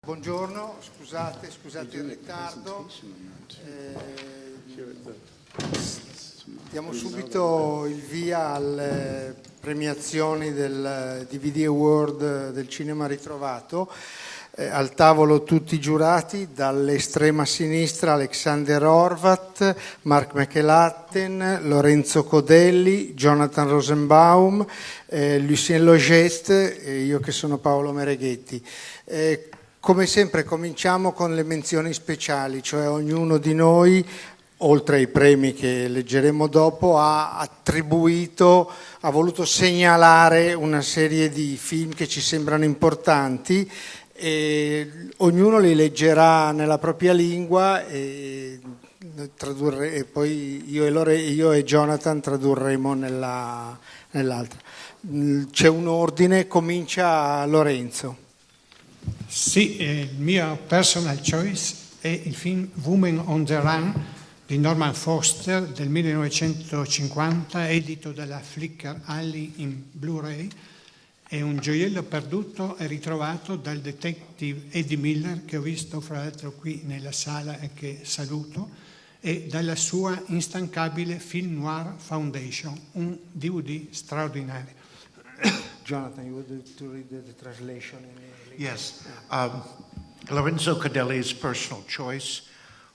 Buongiorno, scusate il ritardo. Diamo subito il via alle premiazioni del DVD Award del Cinema Ritrovato. Al tavolo tutti i giurati, dall'estrema sinistra Alexander Horvath, Mark McElaten, Lorenzo Codelli, Jonathan Rosenbaum, Lucien Loget e io che sono Paolo Mereghetti. Come sempre cominciamo con le menzioni speciali, cioè ognuno di noi, oltre ai premi che leggeremo dopo, ha voluto segnalare una serie di film che ci sembrano importanti e ognuno li leggerà nella propria lingua e poi io e Jonathan tradurremo nell'altra. C'è un ordine, comincia Lorenzo. Sì, il mio personal choice è il film Women on the Run di Norman Foster del 1950, edito dalla Flickr Alley in Blu-ray. È un gioiello perduto e ritrovato dal detective Eddie Miller, che ho visto fra l'altro qui nella sala e che saluto, e dalla sua instancabile Film Noir Foundation, un DVD straordinario. Jonathan, you would to read the translation in English. Yes. Lorenzo Codelli's personal choice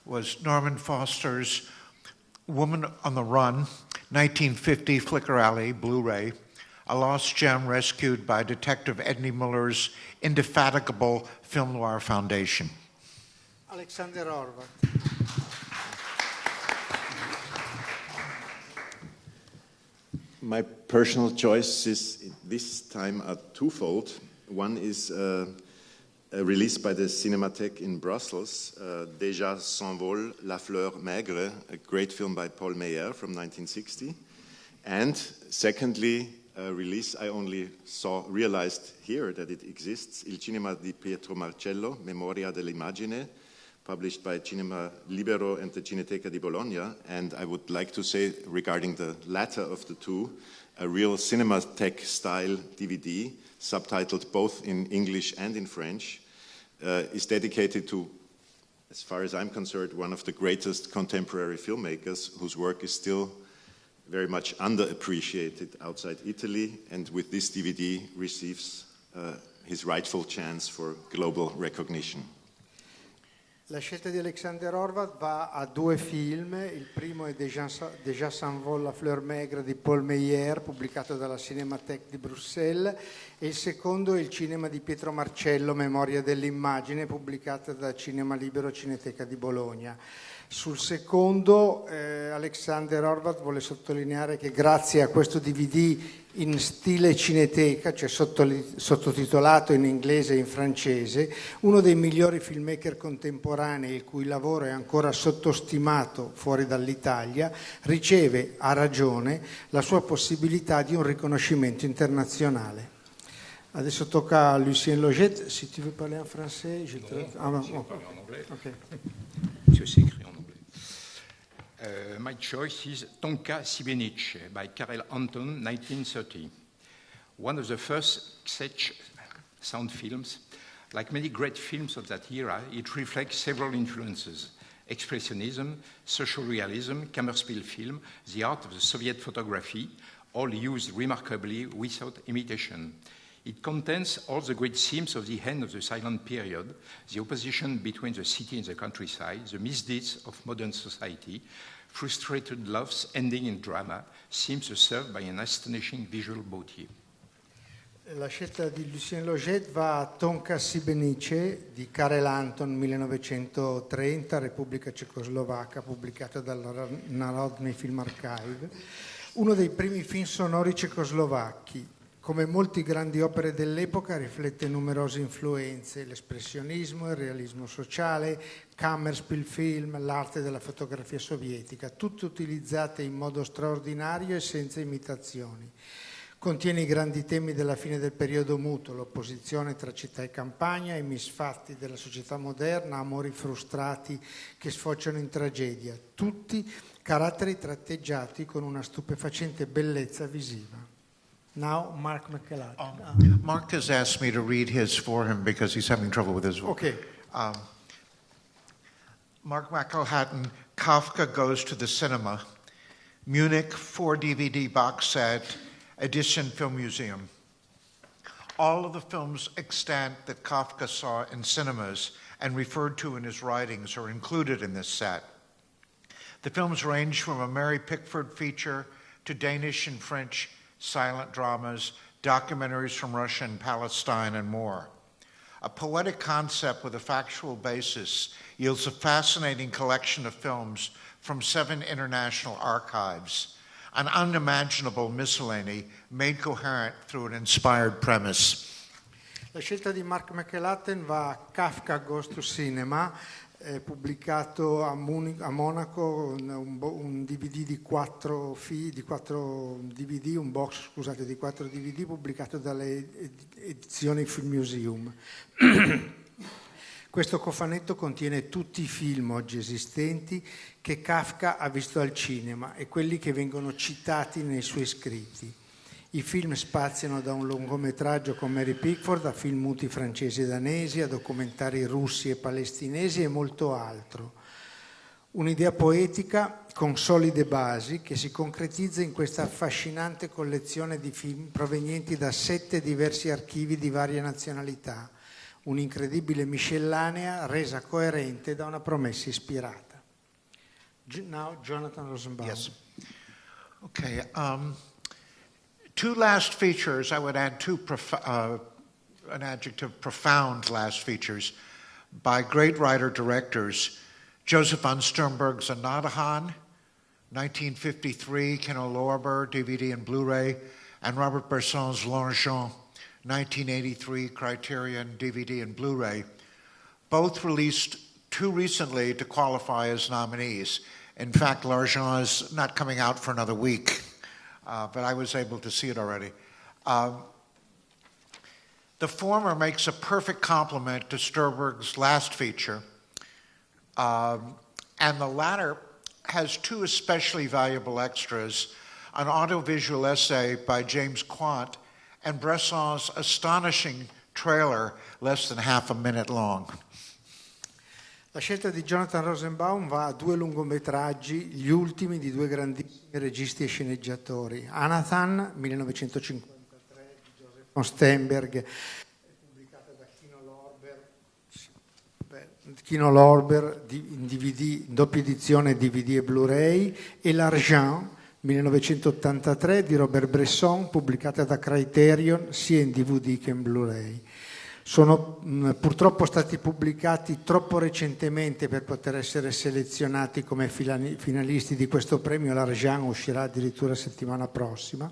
was Norman Foster's Woman on the Run, 1950 Flickr Alley, Blu-ray, a lost gem rescued by Detective Eddie Miller's indefatigable Film Noir Foundation. Alexander Horvath. My personal choices this time are twofold. One is a release by the Cinémathèque in Brussels, Déjà s'envole La Fleur Maigre, a great film by Paul Meyer from 1960. And secondly, a release I only realized here that it exists, Il Cinema di Pietro Marcello, Memoria dell'immagine, published by Cinema Libero and the Cineteca di Bologna. And I would like to say, regarding the latter of the two, a real Cinematheque style DVD, subtitled both in English and in French, is dedicated to, as far as I'm concerned, one of the greatest contemporary filmmakers whose work is still very much underappreciated outside Italy, and with this DVD receives his rightful chance for global recognition. La scelta di Alexander Horvath va a due film. Il primo è Déjà s'envole La Fleur Maigre di Paul Meyer, pubblicato dalla Cinémathèque di Bruxelles, e il secondo è Il Cinema di Pietro Marcello, Memoria dell'immagine, pubblicata da Cinema Libero Cineteca di Bologna. Sul secondo Alexander Horvath vuole sottolineare che grazie a questo DVD in stile cineteca, cioè sottotitolato in inglese e in francese, uno dei migliori filmmaker contemporanei, il cui lavoro è ancora sottostimato fuori dall'Italia, riceve, a ragione, la sua possibilità di un riconoscimento internazionale. Adesso tocca a Lucien Loget. Si tu veux parler en français, je te... Non, parler en anglais. Okay. Parce que c'est écrit en anglais. My choice is Tonka Sibenic by Karel Anton, 1930. One of the first such sound films. Like many great films of that era, it reflects several influences: expressionism, social realism, Kammerspiel film, the art of the Soviet photography, all used remarkably without imitation. It contains all the great themes of the end of the silent period, the opposition between the city and the countryside, the misdeeds of modern society, frustrated loves ending in drama, themes served by an astonishing visual beauty. La scelta di Lucien Loget va a Tonka Sibenice di Karel Anton, 1930, Repubblica Cecoslovacca, pubblicato dalla Narodny Film Archive, uno dei primi film sonori cecoslovacchi. Come molte grandi opere dell'epoca riflette numerose influenze: l'espressionismo, il realismo sociale, Kammerspiel film, l'arte della fotografia sovietica, tutte utilizzate in modo straordinario e senza imitazioni. Contiene i grandi temi della fine del periodo muto, l'opposizione tra città e campagna, i misfatti della società moderna, amori frustrati che sfociano in tragedia, tutti caratteri tratteggiati con una stupefacente bellezza visiva. Now Mark McElhatton. Mark has asked me to read his for him because he's having trouble with his voice. Okay. Mark McElhatton, Kafka Goes to the Cinema, Munich 4-DVD box set, Edition Film Museum. All of the films extant that Kafka saw in cinemas and referred to in his writings are included in this set. The films range from a Mary Pickford feature to Danish and French silent dramas, documentaries from Russia and Palestine, and more. A poetic concept with a factual basis yields a fascinating collection of films from 7 international archives, an unimaginable miscellany made coherent through an inspired premise. La scelta di Mark McElhatton va a Kafka Goes to Cinema, pubblicato a Monaco, un DVD di 4 DVD, un box, scusate, di 4 DVD pubblicato dalle edizioni Film Museum. Questo cofanetto contiene tutti i film oggi esistenti che Kafka ha visto al cinema e quelli che vengono citati nei suoi scritti. I film spaziano da un lungometraggio con Mary Pickford a film muti francesi e danesi, a documentari russi e palestinesi e molto altro. Un'idea poetica con solide basi che si concretizza in questa affascinante collezione di film provenienti da 7 diversi archivi di varie nazionalità, un'incredibile miscellanea resa coerente da una promessa ispirata. Now, Jonathan Rosenbaum. Yes. Okay. 2 last features, I would add 2 an adjective, profound last features by great writer-directors. Joseph von Sternberg's Anadahan, 1953, Kino Lorber, DVD and Blu-ray, and Robert Bresson's L'Argent, 1983, Criterion, DVD and Blu-ray, both released too recently to qualify as nominees. In fact, L'Argent is not coming out for another week. But I was able to see it already. The former makes a perfect complement to Sternberg's last feature, and the latter has 2 especially valuable extras, an audiovisual essay by James Quant and Bresson's astonishing trailer less than half a minute long. La scelta di Jonathan Rosenbaum va a 2 lungometraggi, gli ultimi di 2 grandissimi registi e sceneggiatori. Anathan, 1953, di Joseph von Sternberg, pubblicata da Kino Lorber in DVD, in doppia edizione DVD e Blu-ray, e L'Argent, 1983, di Robert Bresson, pubblicata da Criterion sia in DVD che in Blu-ray. Sono purtroppo stati pubblicati troppo recentemente per poter essere selezionati come finalisti di questo premio. L'Argent uscirà addirittura settimana prossima.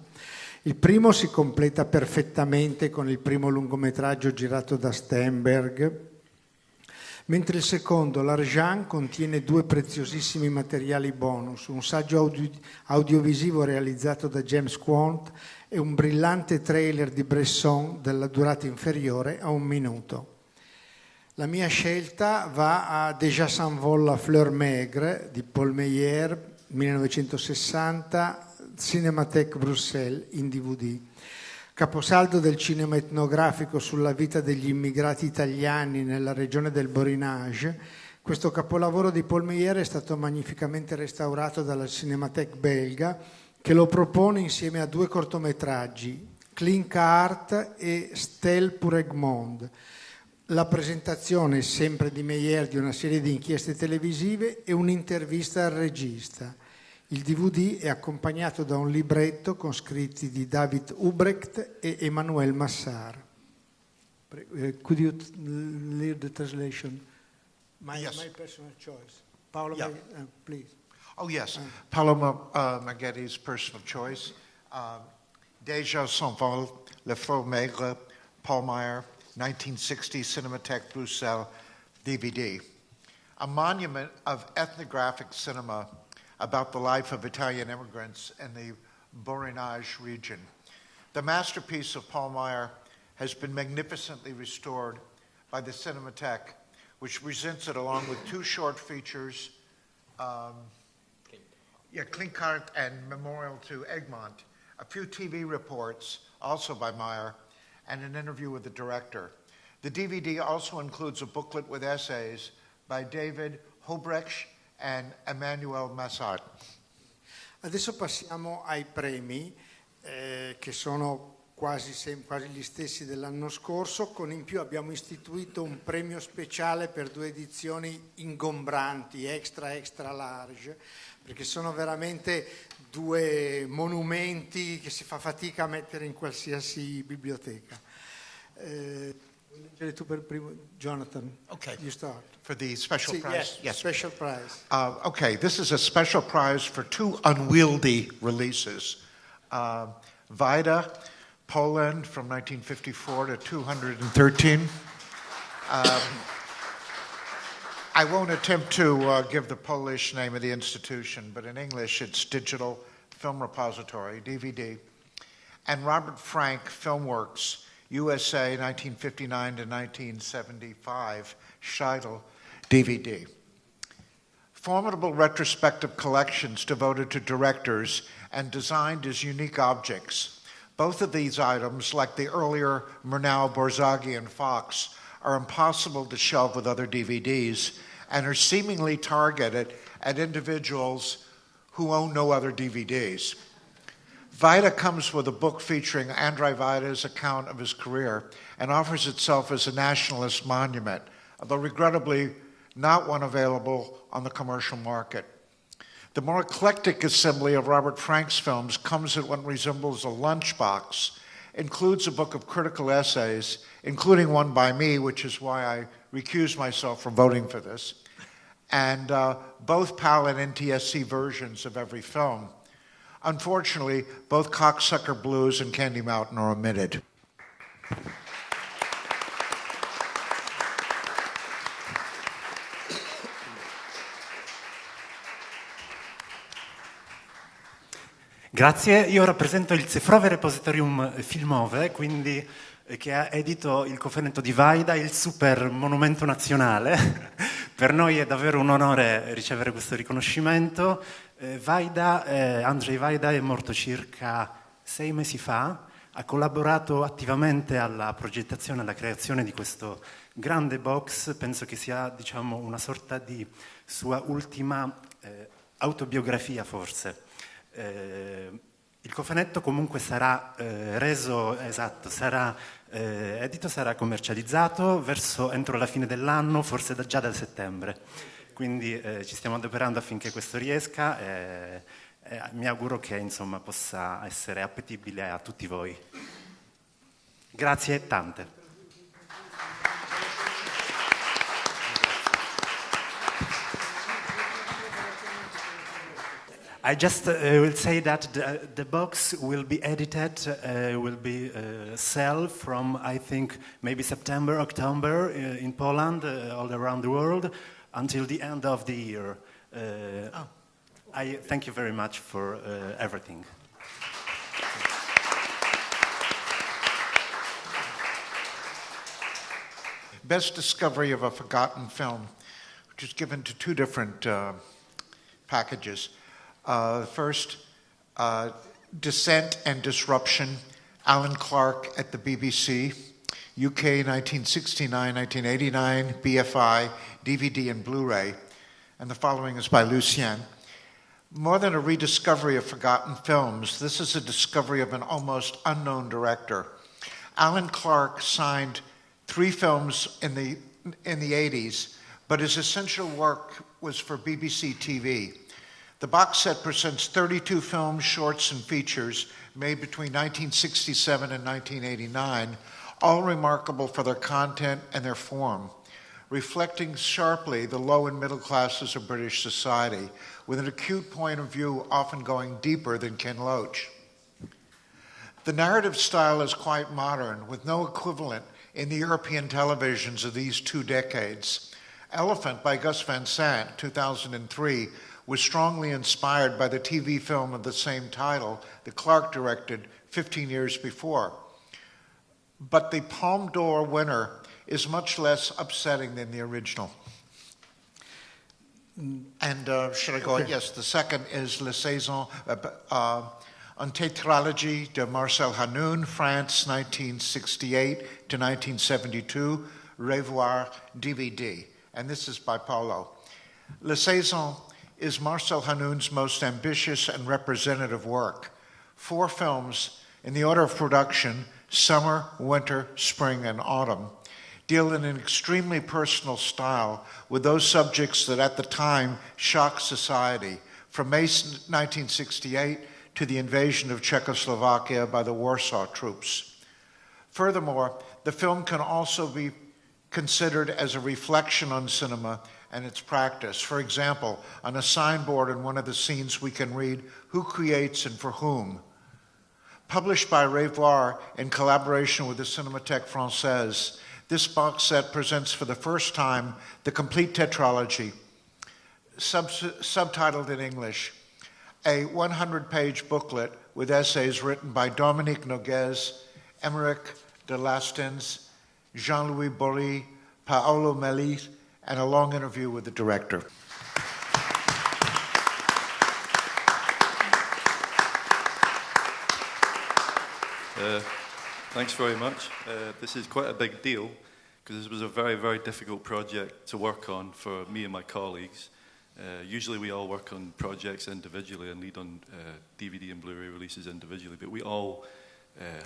Il primo si completa perfettamente con il primo lungometraggio girato da Sternberg, mentre il secondo, L'Argent, contiene 2 preziosissimi materiali bonus, un saggio audiovisivo realizzato da James Quant e un brillante trailer di Bresson della durata inferiore a 1 minuto. La mia scelta va a Déjà s'envole la fleur maigre di Paul Meyer, 1960, Cinémathèque Bruxelles in DVD. Caposaldo del cinema etnografico sulla vita degli immigrati italiani nella regione del Borinage, questo capolavoro di Paul Meyer è stato magnificamente restaurato dalla Cinémathèque belga, che lo propone insieme a 2 cortometraggi, Clean Art e Stelle pour Egmont. La presentazione, sempre di Meyer, di una serie di inchieste televisive e un'intervista al regista. Il DVD è accompagnato da un libretto con scritti di David Ubrecht e Emmanuel Massar. Could you leave the translation? My personal choice. Paolo, please. Oh, yes. Paloma Maggetti's personal choice. Déjà s'envole, Le Fleur Maigre, Paul Meyer, 1960, Cinémathèque Bruxelles, DVD. A monument of ethnographic cinema about the life of Italian immigrants in the Borinage region. The masterpiece of Paul Meyer has been magnificently restored by the Cinematheque, which presents it along with 2 short features, Klinkart and Memorial to Egmont, a few TV reports, also by Meyer, and an interview with the director. The DVD also includes a booklet with essays by David Hobrecht and Emmanuel Massad. Adesso passiamo ai premi, che sono quasi gli stessi dell'anno scorso. Con in più abbiamo istituito un premio speciale per 2 edizioni ingombranti, extra large, perché sono veramente 2 monumenti che si fa fatica a mettere in qualsiasi biblioteca. Vuoi leggere tu per primo, Jonathan? Okay. You start. For the special prize? Yes, special prize. Okay, this is a special prize for 2 unwieldy releases. Vida, Poland, from 1954 to 213. I won't attempt to give the Polish name of the institution, but in English it's Digital Film Repository, DVD. And Robert Frank Filmworks, USA, 1959 to 1975, Scheidel, DVD. Formidable retrospective collections devoted to directors and designed as unique objects. Both of these items, like the earlier Murnau, Borzaghi, and Fox, are impossible to shelve with other DVDs and are seemingly targeted at individuals who own no other DVDs. Vida comes with a book featuring Andrzej Wajda's account of his career and offers itself as a nationalist monument, although regrettably not one available on the commercial market. The more eclectic assembly of Robert Frank's films comes at what resembles a lunchbox, includes a book of critical essays, including one by me, which is why I recused myself from voting for this, and both PAL and NTSC versions of every film. Unfortunately, both Cocksucker Blues and Candy Mountain are omitted. Grazie, io rappresento il Cefrove Repositorium Filmove, quindi che ha edito il cofanetto di Vaida, il super monumento nazionale. Per noi è davvero un onore ricevere questo riconoscimento. Andrzej Wajda è morto circa 6 mesi fa, ha collaborato attivamente alla progettazione e alla creazione di questo grande box, penso che sia, diciamo, una sorta di sua ultima autobiografia forse. Il cofanetto comunque sarà edito, sarà commercializzato entro la fine dell'anno, forse già da settembre. Quindi ci stiamo adoperando affinché questo riesca e mi auguro che insomma possa essere appetibile a tutti voi. Grazie tante. I just will say that the box will be edited, will be sell from, I think, maybe September, October in Poland, all around the world, until the end of the year. I thank you very much for everything. Best discovery of a forgotten film, which is given to 2 different packages. First, Descent and Disruption, Alan Clark at the BBC, UK 1969-1989, BFI, DVD and Blu-ray, and the following is by Lucien. More than a rediscovery of forgotten films, this is a discovery of an almost unknown director. Alan Clark signed 3 films in the 80s, but his essential work was for BBC TV. The box set presents 32 films, shorts, and features made between 1967 and 1989, all remarkable for their content and their form, reflecting sharply the low and middle classes of British society, with an acute point of view often going deeper than Ken Loach. The narrative style is quite modern, with no equivalent in the European televisions of these 2 decades. Elephant by Gus Van Sant, 2003, was strongly inspired by the TV film of the same title that Clark directed 15 years before. But the Palme d'Or winner is much less upsetting than the original. And should I go? Okay. Yes, the second is La Saison Un tétralogie de Marcel Hanoun, France, 1968 to 1972, Revoir DVD. And this is by Paulo. La Saison is Marcel Hanoun's most ambitious and representative work. 4 films in the order of production, summer, winter, spring, and autumn, deal in an extremely personal style with those subjects that at the time shocked society, from May 1968 to the invasion of Czechoslovakia by the Warsaw troops. Furthermore, the film can also be considered as a reflection on cinema and its practice. For example, on a signboard in one of the scenes we can read, "Who creates and for whom?" Published by Revoir in collaboration with the Cinémathèque Française, this box set presents for the first time the complete tetralogy, subtitled in English, a 100-page booklet with essays written by Dominique Noguez, Émeric de Lastens, Jean-Louis Bory, Paolo Melis, and a long interview with the director. Thanks very much. This is quite a big deal because this was a very, very difficult project to work on for me and my colleagues. Usually we all work on projects individually and lead on DVD and Blu-ray releases individually, but we all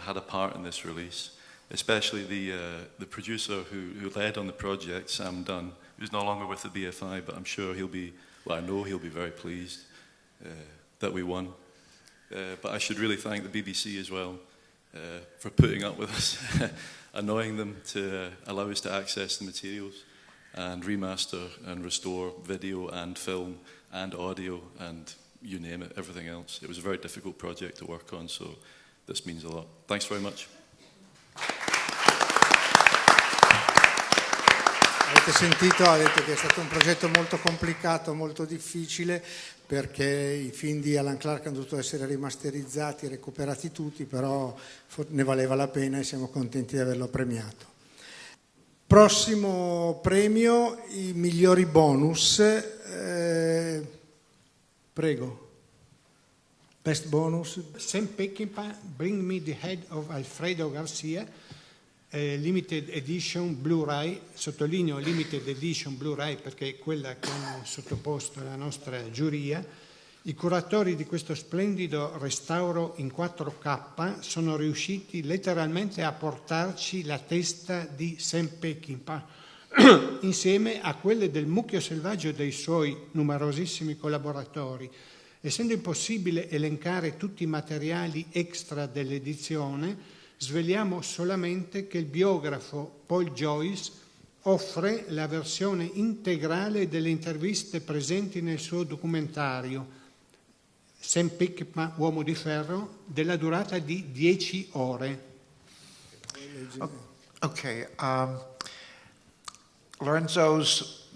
had a part in this release, especially the producer who led on the project, Sam Dunn, who's no longer with the BFI, but I'm sure I know he'll be very pleased that we won. But I should really thank the BBC as well for putting up with us, annoying them to allow us to access the materials and remaster and restore video and film and audio and you name it, everything else. It was a very difficult project to work on, so this means a lot. Thanks very much. Avete sentito, ha detto che è stato un progetto molto complicato, molto difficile, perché i film di Alan Clark hanno dovuto essere rimasterizzati, recuperati tutti, però ne valeva la pena e siamo contenti di averlo premiato. Prossimo premio, i migliori bonus. Prego. Best bonus. Sam Peckinpah, Bring Me the Head of Alfredo Garcia, Limited Edition Blu-ray, sottolineo Limited Edition Blu-ray perché è quella che hanno sottoposto alla nostra giuria. I curatori di questo splendido restauro in 4K sono riusciti letteralmente a portarci la testa di Sam Peckinpah insieme a quelle del mucchio selvaggio dei suoi numerosissimi collaboratori. Essendo impossibile elencare tutti i materiali extra dell'edizione, sveliamo solamente che il biografo Paul Joyce offre la versione integrale delle interviste presenti nel suo documentario Sam Peckinpah, Uomo di Ferro, della durata di 10 ore. Okay. Lorenzo's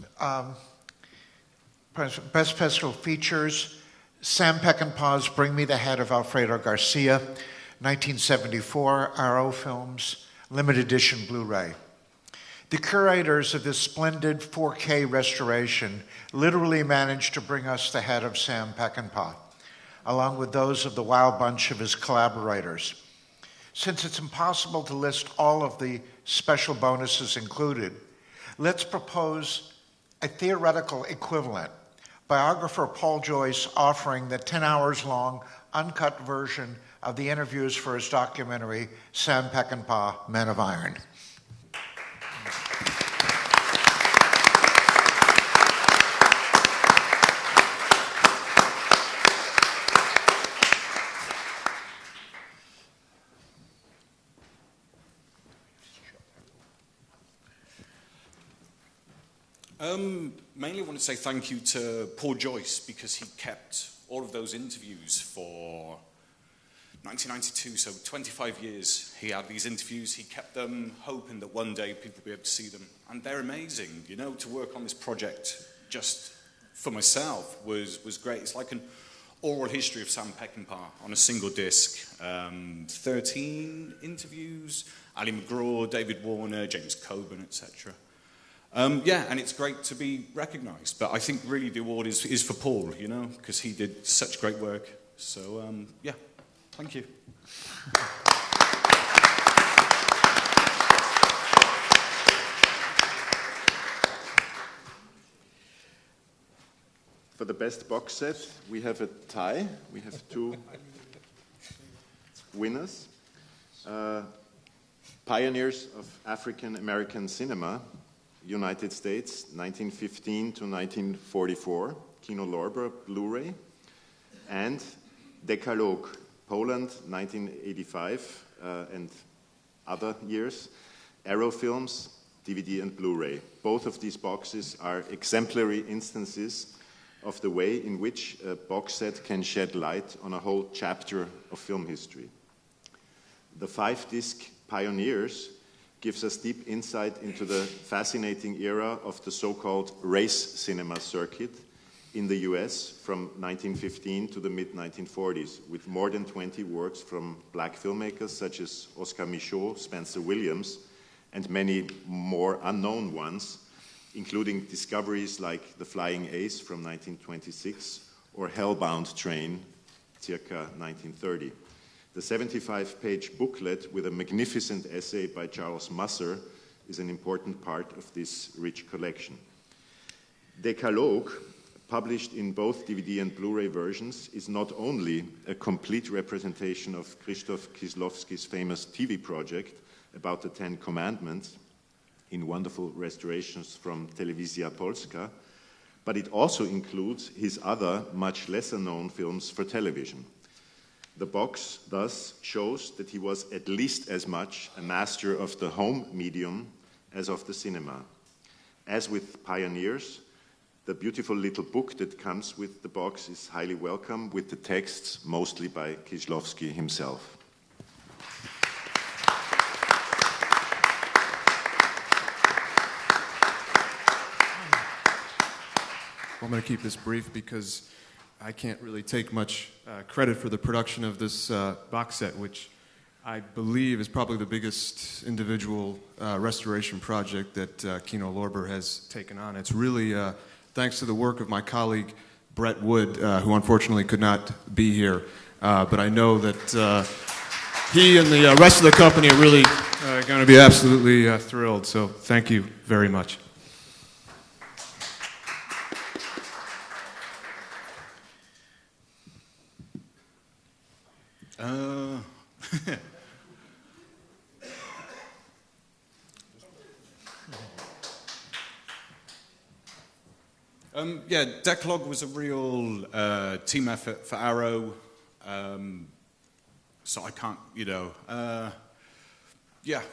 best special features, Sam Peckinpah's Bring Me the Head of Alfredo Garcia, 1974, Arrow Films, limited edition Blu-ray. The curators of this splendid 4K restoration literally managed to bring us the head of Sam Peckinpah, along with those of the wild bunch of his collaborators. Since it's impossible to list all of the special bonuses included, let's propose a theoretical equivalent. Biographer Paul Joyce offering the 10 hours long uncut version of the interviews for his documentary, Sam Peckinpah, Men of Iron. Mainly I want to say thank you to Paul Joyce because he kept all of those interviews for 1992, so 25 years he had these interviews. He kept them hoping that one day people would be able to see them. And they're amazing, you know, to work on this project just for myself was great. It's like an oral history of Sam Peckinpah on a single disc. 13 interviews, Ali McGraw, David Warner, James Coburn, etc. Yeah, and it's great to be recognised, but I think really the award is for Paul, you know, because he did such great work. So, yeah. Thank you. For the best box set, we have a tie. We have two winners. Pioneers of African American cinema, United States, 1915 to 1944, Kino Lorber, Blu-ray, and Decalogue, Poland, 1985, and other years, Arrow Films, DVD and Blu-ray. Both of these boxes are exemplary instances of the way in which a box set can shed light on a whole chapter of film history. The 5-disc Pioneers gives us deep insight into the fascinating era of the so-called race cinema circuit in the US from 1915 to the mid-1940s, with more than 20 works from black filmmakers such as Oscar Michaud, Spencer Williams, and many more unknown ones, including discoveries like The Flying Ace from 1926 or Hellbound Train, circa 1930. The 75-page booklet with a magnificent essay by Charles Musser is an important part of this rich collection. Decalogue, published in both DVD and Blu-ray versions, is not only a complete representation of Krzysztof Kieślowski's famous TV project about the Ten Commandments, in wonderful restorations from Telewizja Polska, but it also includes his other, much lesser-known films for television. The box thus shows that he was at least as much a master of the home medium as of the cinema. As with Pioneers, the beautiful little book that comes with the box is highly welcome, with the texts mostly by Kieślowski himself. I'm going to keep this brief because I can't really take much credit for the production of this box set, which I believe is probably the biggest individual restoration project that Kino Lorber has taken on. It's really thanks to the work of my colleague Brett Wood, who unfortunately could not be here, but I know that he and the rest of the company are really going to be absolutely thrilled, so thank you very much. Yeah, Decalogue was a real team effort for Arrow, so I can't, yeah,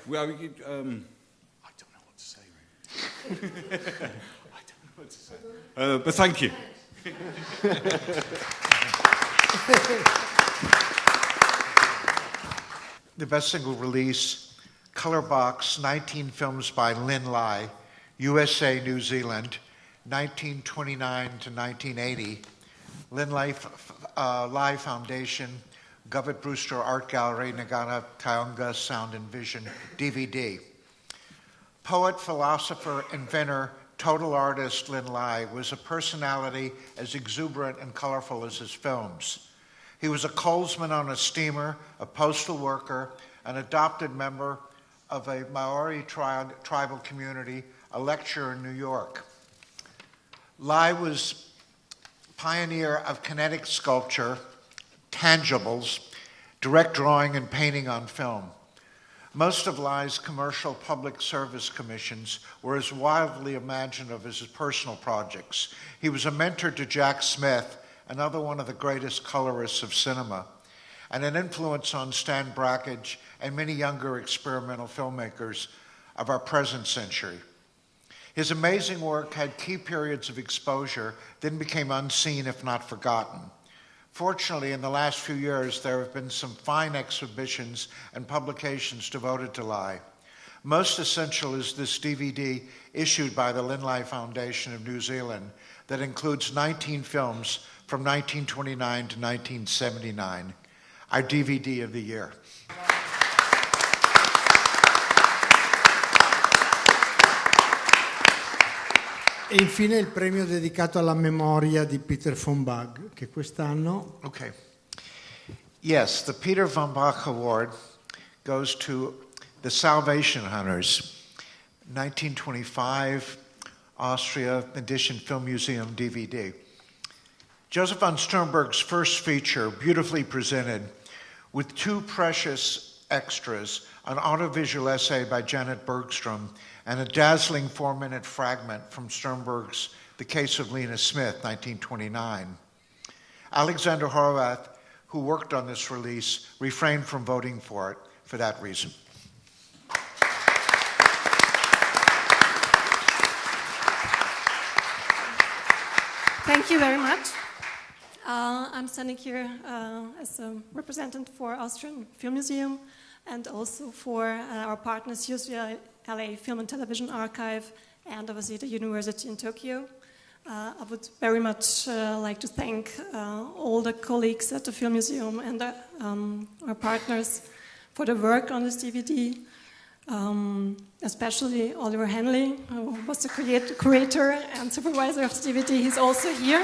well, I don't know what to say, really. I don't know what to say. But thank you. The best single release, Color Box, 19 films by Lynn Lai, USA, New Zealand, 1929 to 1980. Lynn Lai Foundation, Govett Brewster Art Gallery, Nagana Kaunga Sound and Vision, DVD. Poet, philosopher, inventor, total artist Lynn Lai was a personality as exuberant and colorful as his films. He was a coalsman on a steamer, a postal worker, an adopted member of a Maori tribal community, a lecturer in New York. Lai was pioneer of kinetic sculpture, tangibles, direct drawing and painting on film. Most of Lai's commercial public service commissions were as wildly imaginative as his personal projects. He was a mentor to Jack Smith, another one of the greatest colorists of cinema, and an influence on Stan Brakhage and many younger experimental filmmakers of our present century. His amazing work had key periods of exposure, then became unseen if not forgotten. Fortunately, in the last few years, there have been some fine exhibitions and publications devoted to Lai. Most essential is this DVD issued by the Lynn Lai Foundation of New Zealand that includes 19 films from 1929 to 1979, our DVD of the year. E infine il premio dedicato alla memoria di Peter von Bag, che quest'anno... Okay. Yes, the Peter von Bach Award goes to The Salvation Hunters, 1925, Austria, edition Film Museum DVD. Joseph von Sternberg's first feature, beautifully presented, with two precious extras, an audiovisual essay by Janet Bergstrom, and a dazzling 4-minute fragment from Sternberg's The Case of Lena Smith, 1929. Alexander Horvath, who worked on this release, refrained from voting for it for that reason. Thank you very much. I'm standing here as a representative for Austrian Film Museum and also for our partners UCLA Film and Television Archive and obviously the University in Tokyo. I would very much like to thank all the colleagues at the Film Museum and our partners for the work on this DVD, especially Oliver Henley, who was the curator and supervisor of the DVD. He's also here.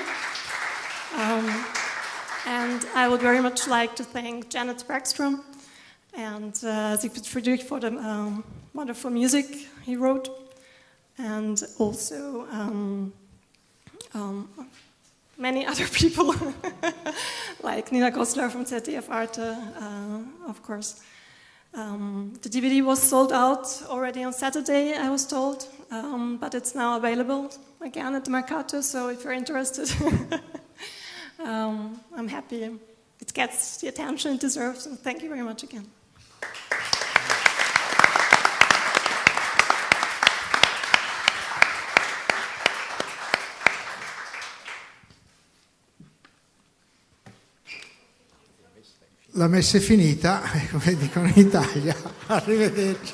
And I would very much like to thank Janet Bergstrom and Siegfried Friedrich for the wonderful music he wrote, and also many other people, like Nina Goslar from ZDF Arte, of course. The DVD was sold out already on Saturday, I was told, but it's now available again at the Mercato, so if you're interested, I'm happy it gets the attention it deserves, and thank you very much again. La messa è finita, come dicono in Italia. Arrivederci.